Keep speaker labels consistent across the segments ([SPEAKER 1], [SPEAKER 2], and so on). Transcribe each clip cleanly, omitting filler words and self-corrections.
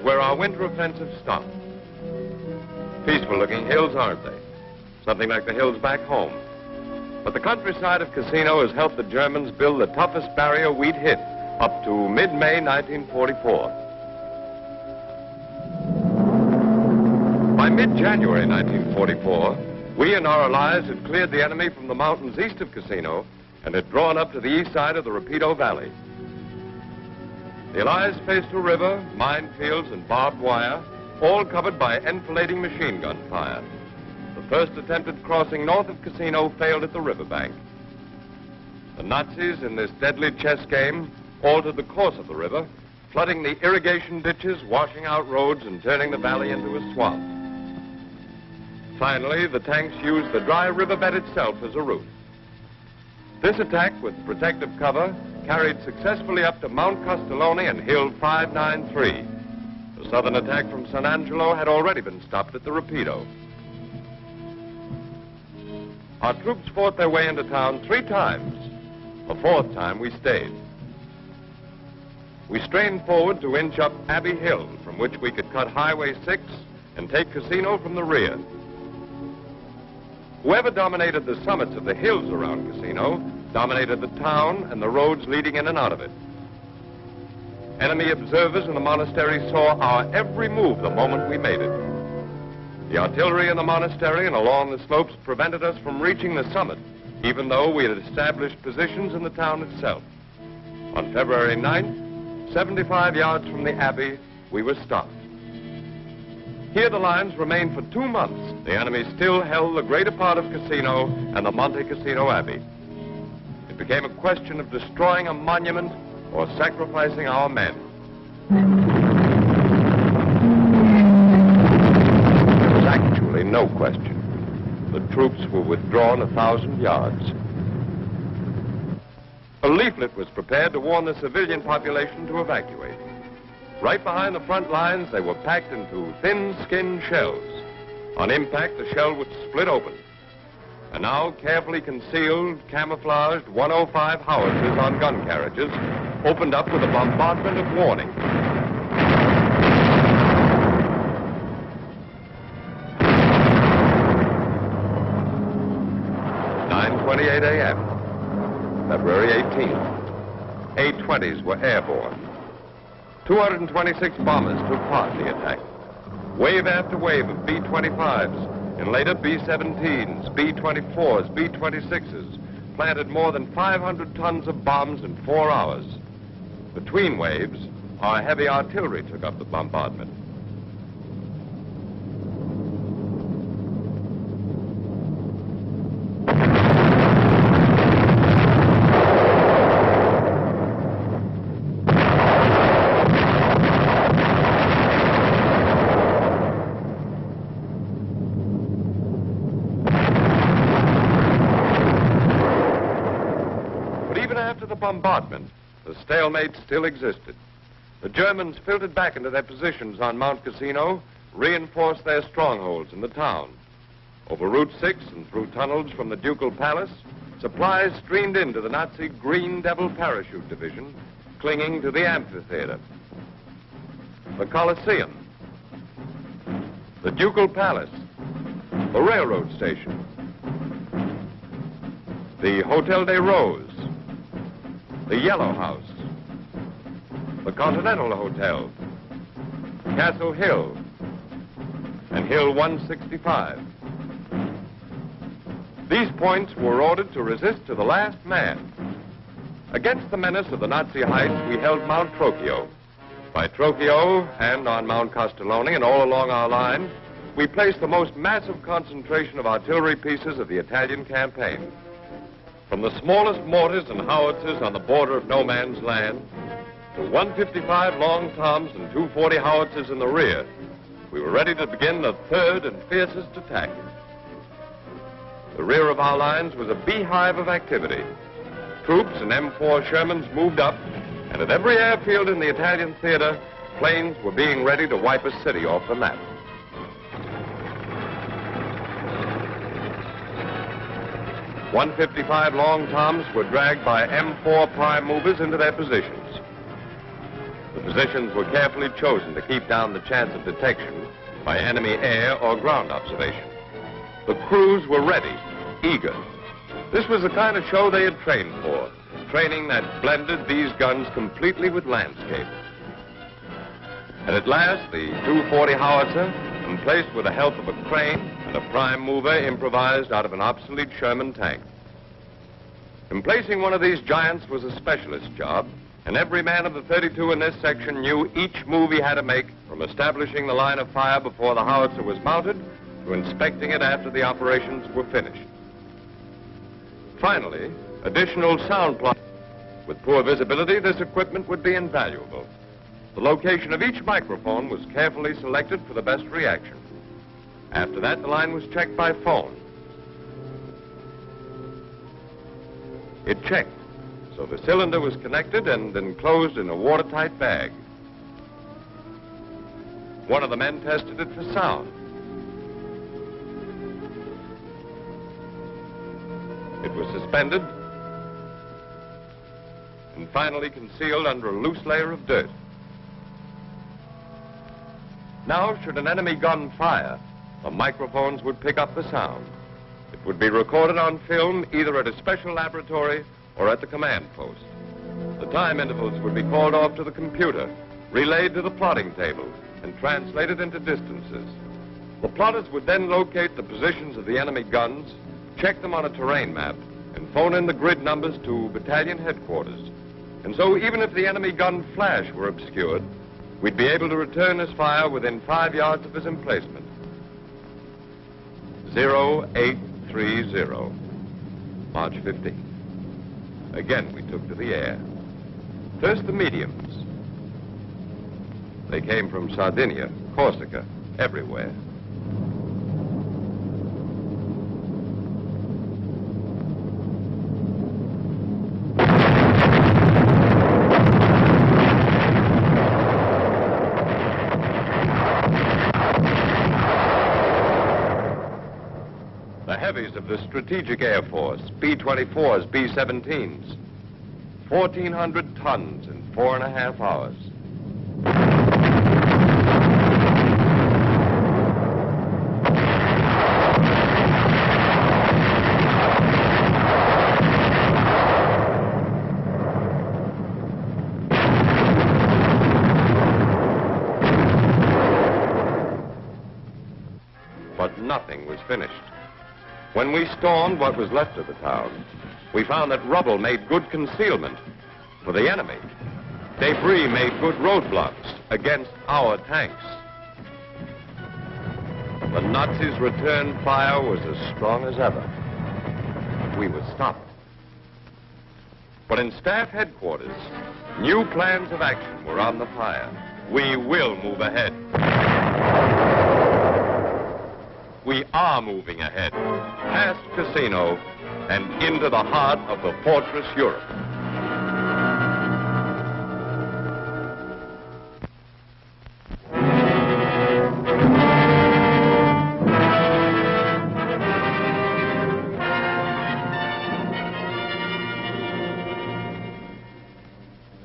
[SPEAKER 1] where our winter offensive stopped. Peaceful-looking hills, aren't they? Something like the hills back home. But the countryside of Cassino has helped the Germans build the toughest barrier we'd hit up to mid-May 1944. By mid-January 1944, we and our allies had cleared the enemy from the mountains east of Cassino and had drawn up to the east side of the Rapido Valley. The Allies faced a river, minefields, and barbed wire, all covered by enfilading machine gun fire. The first attempted crossing north of Cassino failed at the riverbank. The Nazis, in this deadly chess game, altered the course of the river, flooding the irrigation ditches, washing out roads, and turning the valley into a swamp. Finally, the tanks used the dry riverbed itself as a route. This attack, with protective cover, carried successfully up to Mount Castellone and Hill 593. The southern attack from San Angelo had already been stopped at the Rapido. Our troops fought their way into town 3 times. The 4th time we stayed. We strained forward to inch up Abbey Hill, from which we could cut Highway 6 and take Cassino from the rear. Whoever dominated the summits of the hills around Cassino dominated the town and the roads leading in and out of it. Enemy observers in the monastery saw our every move the moment we made it. The artillery in the monastery and along the slopes prevented us from reaching the summit, even though we had established positions in the town itself. On February 9th, 75 yards from the Abbey, we were stopped. Here the lines remained for 2 months. The enemy still held the greater part of Cassino and the Monte Cassino Abbey. It became a question of destroying a monument or sacrificing our men. There was actually no question. The troops were withdrawn 1,000 yards. A leaflet was prepared to warn the civilian population to evacuate. Right behind the front lines, they were packed into thin-skinned shells. On impact, the shell would split open. And now, carefully concealed, camouflaged 105 howitzers on gun carriages opened up with a bombardment of warning. "9:28 a.m., February 18th. A-20s were airborne. 226 bombers took part in the attack. Wave after wave of B-25s, and later B-17s, B-24s, B-26s, planted more than 500 tons of bombs in 4 hours. Between waves, our heavy artillery took up the bombardment. Bombardment, the stalemate still existed. The Germans filtered back into their positions on Mount Cassino, reinforced their strongholds in the town. Over Route 6 and through tunnels from the Ducal Palace, supplies streamed into the Nazi Green Devil Parachute Division, clinging to the amphitheater, the Colosseum, the Ducal Palace, the railroad station, the Hotel des Roses, the Yellow House, the Continental Hotel, Castle Hill, and Hill 165. These points were ordered to resist to the last man. Against the menace of the Nazi heights, we held Mount Trocchio. By Trocchio and on Mount Castellone and all along our line, we placed the most massive concentration of artillery pieces of the Italian campaign. From the smallest mortars and howitzers on the border of no man's land to 155 long toms and 240 howitzers in the rear, we were ready to begin the third and fiercest attack. The rear of our lines was a beehive of activity. Troops and M4 Shermans moved up, and at every airfield in the Italian theater, planes were being ready to wipe a city off the map. 155 long toms were dragged by M4 prime movers into their positions. The Positions were carefully chosen to keep down the chance of detection by enemy air or ground observation. The crews were ready, eager. This was the kind of show they had trained for, training that blended these guns completely with landscape. And at last, the 240 howitzer, emplaced with the help of a crane and a prime mover improvised out of an obsolete Sherman tank. Emplacing one of these giants was a specialist job, and every man of the 32 in this section knew each move he had to make, from establishing the line of fire before the howitzer was mounted to inspecting it after the operations were finished. Finally, additional sound plots. With poor visibility, this equipment would be invaluable. The location of each microphone was carefully selected for the best reaction. After that, the line was checked by phone. It checked, so the cylinder was connected and enclosed in a watertight bag. One of the men tested it for sound. It was suspended and finally concealed under a loose layer of dirt. Now, should an enemy gun fire, the microphones would pick up the sound. It would be recorded on film either at a special laboratory or at the command post. The time intervals would be called off to the computer, relayed to the plotting table, and translated into distances. The plotters would then locate the positions of the enemy guns, check them on a terrain map, and phone in the grid numbers to battalion headquarters. And so even if the enemy gun flash were obscured, we'd be able to return his fire within 5 yards of his emplacement. 0830, March 15th. Again, we took to the air. First, the mediums. They came from Sardinia, Corsica, everywhere. Of the Strategic Air Force, B-24s, B-17s. 1,400 tons in 4.5 hours. But nothing was finished. When we stormed what was left of the town, we found that rubble made good concealment for the enemy. Debris made good roadblocks against our tanks. The Nazis' return fire was as strong as ever. We were stopped. But in staff headquarters, new plans of action were on the fire. We will move ahead. We are moving ahead, past Casino and into the heart of the Fortress Europe.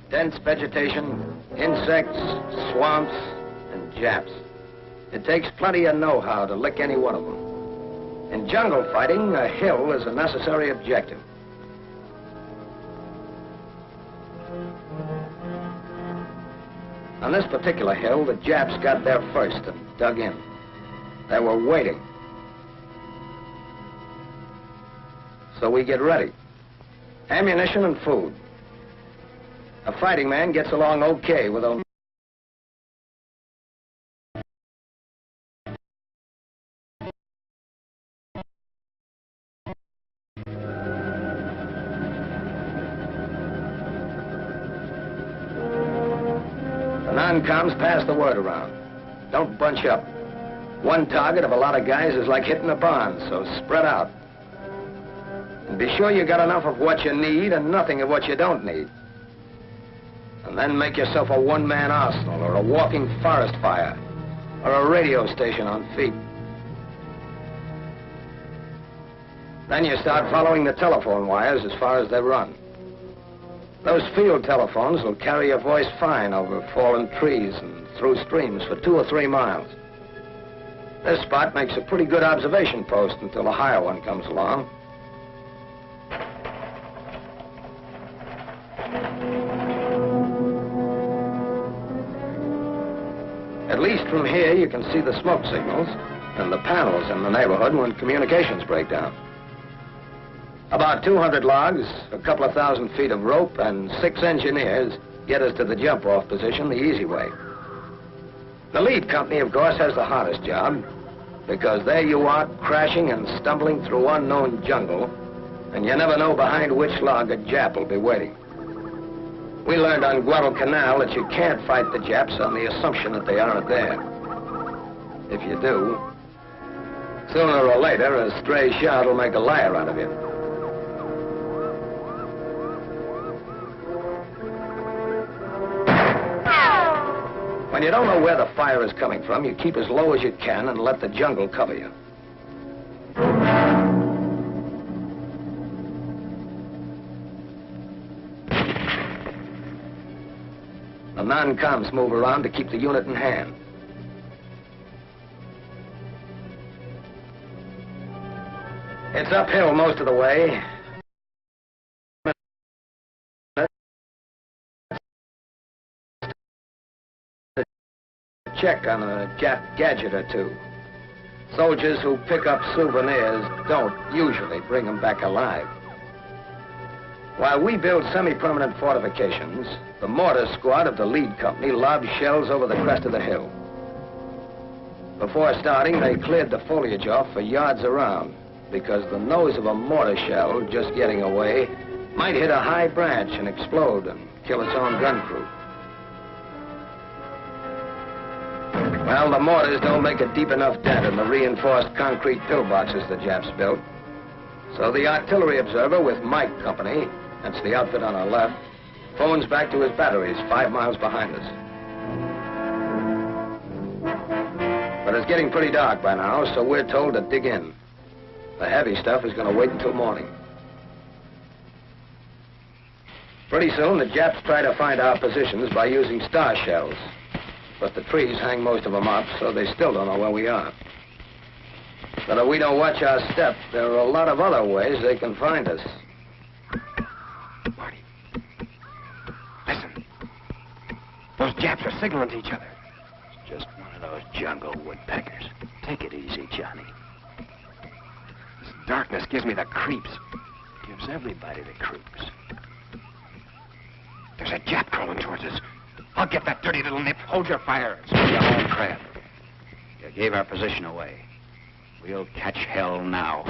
[SPEAKER 2] Dense vegetation, insects, swamps, and Japs. It takes plenty of know-how to lick any one of them. In jungle fighting, a hill is a necessary objective. On this particular hill, the Japs got there first and dug in. They were waiting. So we get ready. Ammunition and food. A fighting man gets along okay with only non-coms pass the word around. Don't bunch up. One target of a lot of guys is like hitting a barn, so spread out. And be sure you got enough of what you need and nothing of what you don't need. And then make yourself a one-man arsenal or a walking forest fire or a radio station on feet. Then you start following the telephone wires as far as they run. Those field telephones will carry your voice fine over fallen trees and through streams for 2 or 3 miles. This spot makes a pretty good observation post until a higher one comes along. At least from here, you can see the smoke signals and the panels in the neighborhood when communications break down. About 200 logs, a couple of thousand feet of rope, and 6 engineers get us to the jump-off position the easy way. The lead company, of course, has the hardest job, because there you are, crashing and stumbling through unknown jungle, and you never know behind which log a Jap will be waiting. We learned on Guadalcanal that you can't fight the Japs on the assumption that they aren't there. If you do, sooner or later, a stray shot will make a liar out of you. When you don't know where the fire is coming from, you keep as low as you can and let the jungle cover you. The non-coms move around to keep the unit in hand. It's uphill most of the way. Check on a Jap gadget or 2. Soldiers who pick up souvenirs don't usually bring them back alive. While we build semi-permanent fortifications, the mortar squad of the lead company lobs shells over the crest of the hill. Before starting, they cleared the foliage off for yards around, because the nose of a mortar shell just getting away might hit a high branch and explode and kill its own gun crew. Well, the mortars don't make a deep enough dent in the reinforced concrete pillboxes the Japs built. So the artillery observer with Mike Company, that's the outfit on our left, phones back to his batteries 5 miles behind us. But it's getting pretty dark by now, so we're told to dig in. The heavy stuff is going to wait until morning. Pretty soon, the Japs try to find our positions by using star shells. But the trees hang most of them up, so they still don't know where we are. But if we don't watch our step, there are a lot of other ways they can find us.
[SPEAKER 3] Marty, listen. Those Japs are signaling to each other.
[SPEAKER 4] It's just one of those jungle woodpeckers. Take it easy, Johnny.
[SPEAKER 3] This darkness gives me the creeps.
[SPEAKER 4] Gives everybody the creeps.
[SPEAKER 3] There's a Jap crawling towards us. I'll get that dirty little nip. Hold your fire.
[SPEAKER 4] It's your own crap. You gave our position away. We'll catch hell now.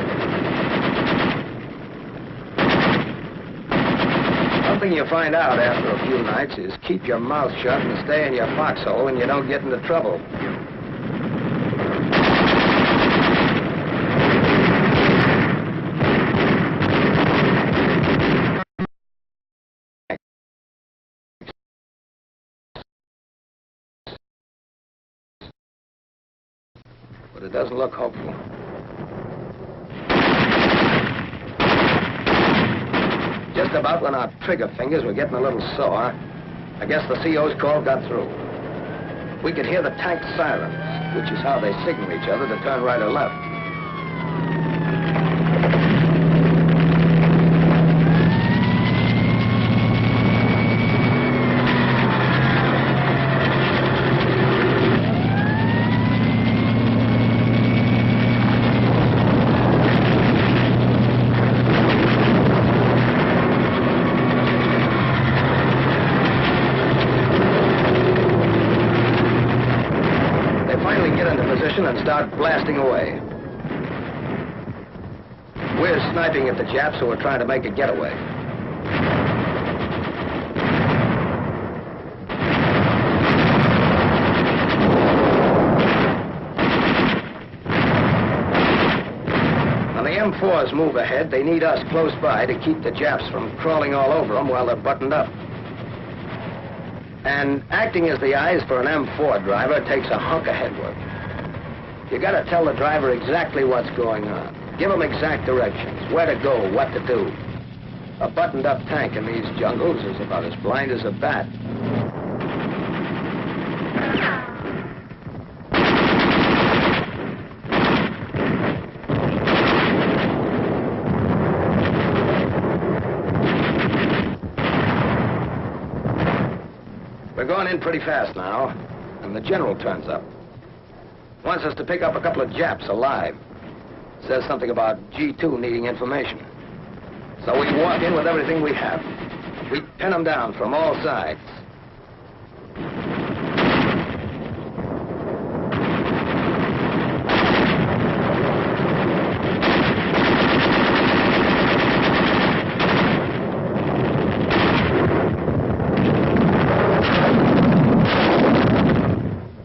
[SPEAKER 2] Something you find out after a few nights is keep your mouth shut and stay in your foxhole when you don't get into trouble. But it doesn't look hopeful. Just about when our trigger fingers were getting a little sore, I guess the CO's call got through. We could hear the tank sirens, which is how they signal each other to turn right or left. And start blasting away. We're sniping at the Japs who are trying to make a getaway. When the M4s move ahead, they need us close by to keep the Japs from crawling all over them while they're buttoned up. And acting as the eyes for an M4 driver takes a hunk of headwork. You gotta tell the driver exactly what's going on. Give him exact directions, where to go, what to do. A buttoned-up tank in these jungles is about as blind as a bat. We're going in pretty fast now, and the general turns up. Wants us to pick up a couple of Japs alive. Says something about G2 needing information. So we walk in with everything we have. We pin them down from all sides.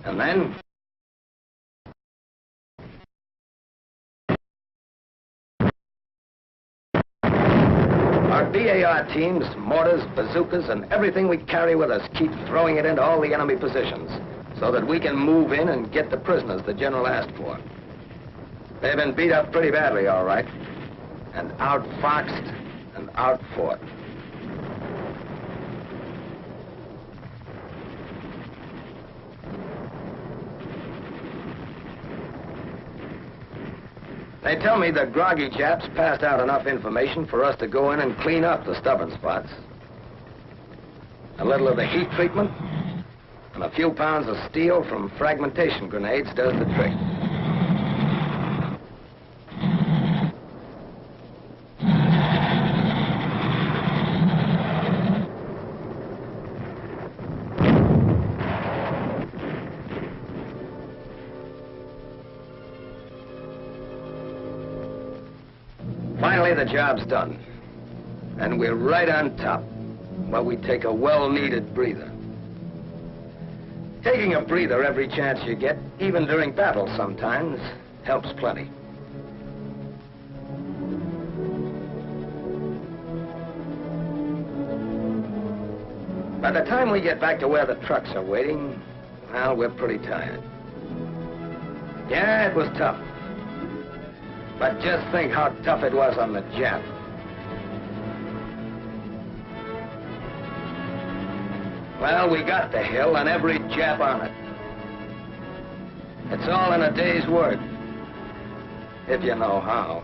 [SPEAKER 2] And then our BAR teams, mortars, bazookas, and everything we carry with us keep throwing it into all the enemy positions so that we can move in and get the prisoners the General asked for. They've been beat up pretty badly, all right, and outfoxed and outfought. They tell me the groggy Japs passed out enough information for us to go in and clean up the stubborn spots. A little of the heat treatment and a few pounds of steel from fragmentation grenades does the trick. Finally, the job's done. And we're right on top, while we take a well-needed breather. Taking a breather every chance you get, even during battle sometimes, helps plenty. By the time we get back to where the trucks are waiting, well, we're pretty tired. Yeah, it was tough. But just think how tough it was on the Jap. Well, we got the hill and every Jap on it. It's all in a day's work, if you know how.